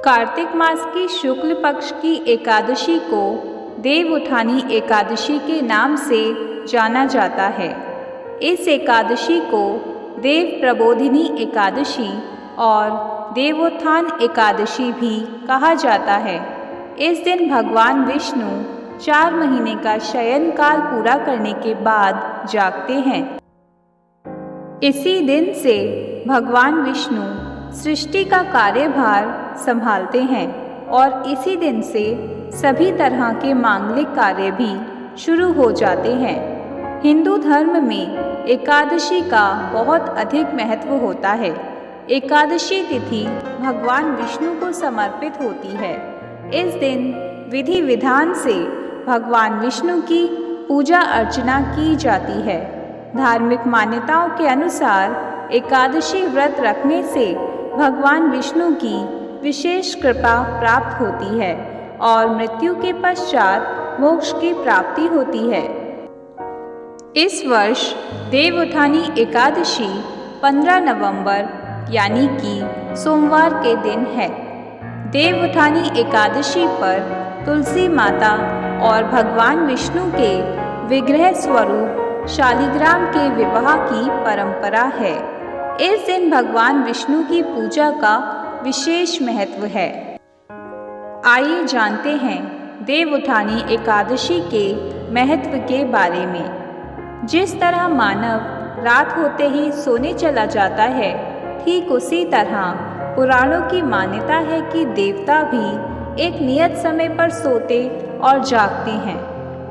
कार्तिक मास की शुक्ल पक्ष की एकादशी को देवउठानी एकादशी के नाम से जाना जाता है। इस एकादशी को देव प्रबोधिनी एकादशी और देवोत्थान एकादशी भी कहा जाता है। इस दिन भगवान विष्णु 4 महीने का शयन काल पूरा करने के बाद जागते हैं। इसी दिन से भगवान विष्णु सृष्टि का कार्यभार संभालते हैं और इसी दिन से सभी तरह के मांगलिक कार्य भी शुरू हो जाते हैं। हिंदू धर्म में एकादशी का बहुत अधिक महत्व होता है। एकादशी तिथि भगवान विष्णु को समर्पित होती है। इस दिन विधि विधान से भगवान विष्णु की पूजा अर्चना की जाती है। धार्मिक मान्यताओं के अनुसार एकादशी व्रत रखने से भगवान विष्णु की विशेष कृपा प्राप्त होती है और मृत्यु के पश्चात मोक्ष की प्राप्ति होती है। इस वर्ष देवउठानी एकादशी 15 नवंबर यानी कि सोमवार के दिन है। देवउठानी एकादशी पर तुलसी माता और भगवान विष्णु के विग्रह स्वरूप शालिग्राम के विवाह की परंपरा है। इस दिन भगवान विष्णु की पूजा का विशेष महत्व है। आइए जानते हैं देवउठानी एकादशी के महत्व के बारे में। जिस तरह मानव रात होते ही सोने चला जाता है, ठीक उसी तरह पुराणों की मान्यता है कि देवता भी एक नियत समय पर सोते और जागते हैं।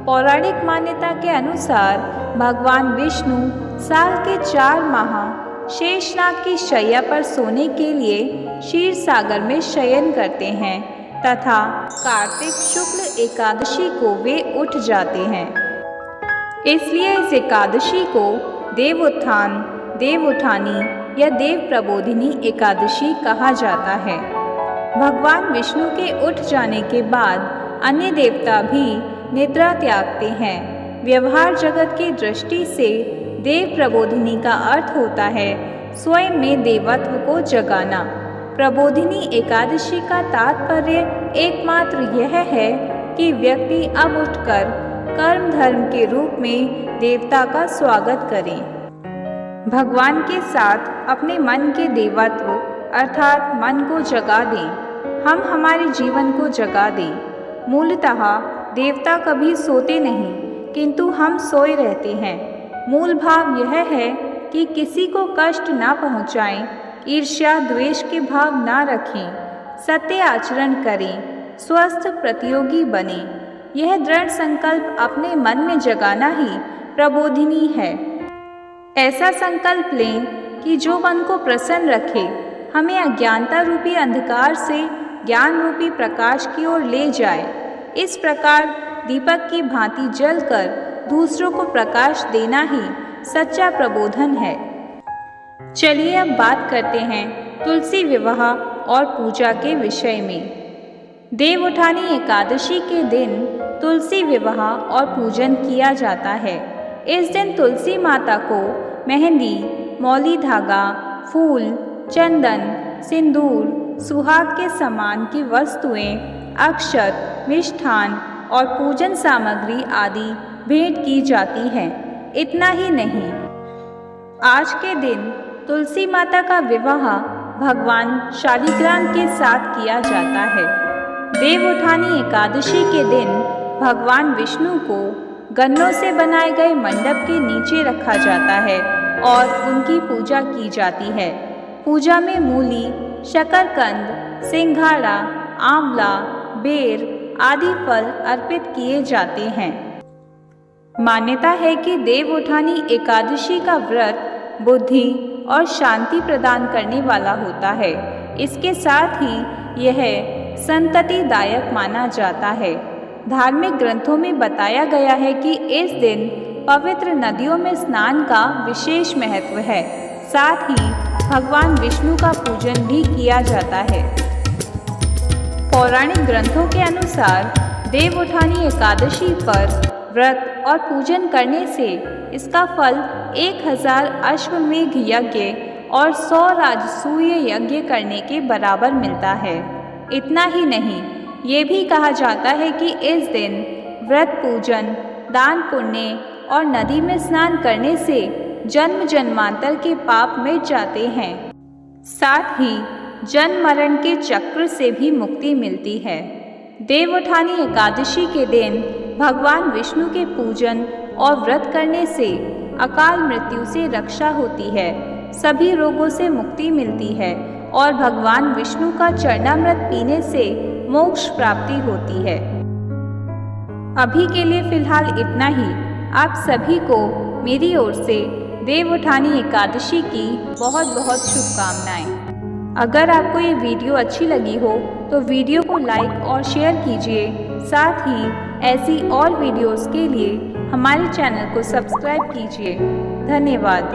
पौराणिक मान्यता के अनुसार भगवान विष्णु साल के 4 माह शेषनाग की शैया पर सोने के लिए क्षीर सागर में शयन करते हैं तथा कार्तिक शुक्ल एकादशी को वे उठ जाते हैं। इसलिए इस एकादशी को देवोत्थान, देवउठानी या देव प्रबोधिनी एकादशी कहा जाता है। भगवान विष्णु के उठ जाने के बाद अन्य देवता भी निद्रा त्यागते हैं। व्यवहार जगत की दृष्टि से देव प्रबोधिनी का अर्थ होता है स्वयं में देवत्व को जगाना। प्रबोधिनी एकादशी का तात्पर्य एकमात्र यह है कि व्यक्ति अब उठकर कर्म धर्म के रूप में देवता का स्वागत करें। भगवान के साथ अपने मन के देवत्व अर्थात मन को जगा दें। हम हमारे जीवन को जगा दें। मूलतः देवता कभी सोते नहीं, किंतु हम सोए रहते हैं। मूल भाव यह है कि किसी को कष्ट ना पहुँचाएं, ईर्ष्या द्वेष के भाव ना रखें, सत्य आचरण करें, स्वस्थ प्रतियोगी बने। यह दृढ़ संकल्प अपने मन में जगाना ही प्रबोधिनी है। ऐसा संकल्प लें कि जो मन को प्रसन्न रखे, हमें अज्ञानता रूपी अंधकार से ज्ञान रूपी प्रकाश की ओर ले जाए। इस प्रकार दीपक की भांति जलकर दूसरों को प्रकाश देना ही सच्चा प्रबोधन है। चलिए अब बात करते हैं तुलसी विवाह और पूजा के विषय में। देवउठानी एकादशी के दिन तुलसी विवाह और पूजन किया जाता है। इस दिन तुलसी माता को मेहंदी, मौली धागा, फूल, चंदन, सिंदूर, सुहाग के सामान की वस्तुएं, अक्षत, मिष्ठान और पूजन सामग्री आदि भेंट की जाती हैं। इतना ही नहीं, आज के दिन तुलसी माता का विवाह भगवान शालिग्राम के साथ किया जाता है। देवउठानी एकादशी के दिन भगवान विष्णु को गन्नों से बनाए गए मंडप के नीचे रखा जाता है और उनकी पूजा की जाती है। पूजा में मूली, शकरकंद, सिंघाड़ा, आंवला, बेर आदि फल अर्पित किए जाते हैं। मान्यता है कि देवउठानी एकादशी का व्रत बुद्धि और शांति प्रदान करने वाला होता है। इसके साथ ही यह संततिदायक माना जाता है। धार्मिक ग्रंथों में बताया गया है कि इस दिन पवित्र नदियों में स्नान का विशेष महत्व है। साथ ही भगवान विष्णु का पूजन भी किया जाता है। पौराणिक ग्रंथों के अनुसार देवउठानी एकादशी पर व्रत और पूजन करने से इसका फल 1000 अश्वमेध यज्ञ और 100 राजसूय यज्ञ करने के बराबर मिलता है। इतना ही नहीं, ये भी कहा जाता है कि इस दिन व्रत पूजन, दान पुण्य और नदी में स्नान करने से जन्म जन्मांतर के पाप मिट जाते हैं। साथ ही जन्म मरण के चक्र से भी मुक्ति मिलती है। देवउठानी एकादशी के दिन भगवान विष्णु के पूजन और व्रत करने से अकाल मृत्यु से रक्षा होती है, सभी रोगों से मुक्ति मिलती है और भगवान विष्णु का चरणामृत पीने से मोक्ष प्राप्ति होती है। अभी के लिए फिलहाल इतना ही। आप सभी को मेरी ओर से देवउठानी एकादशी की बहुत बहुत शुभकामनाएं। अगर आपको ये वीडियो अच्छी लगी हो तो वीडियो को लाइक और शेयर कीजिए। साथ ही ऐसी और वीडियोस के लिए हमारे चैनल को सब्सक्राइब कीजिए। धन्यवाद।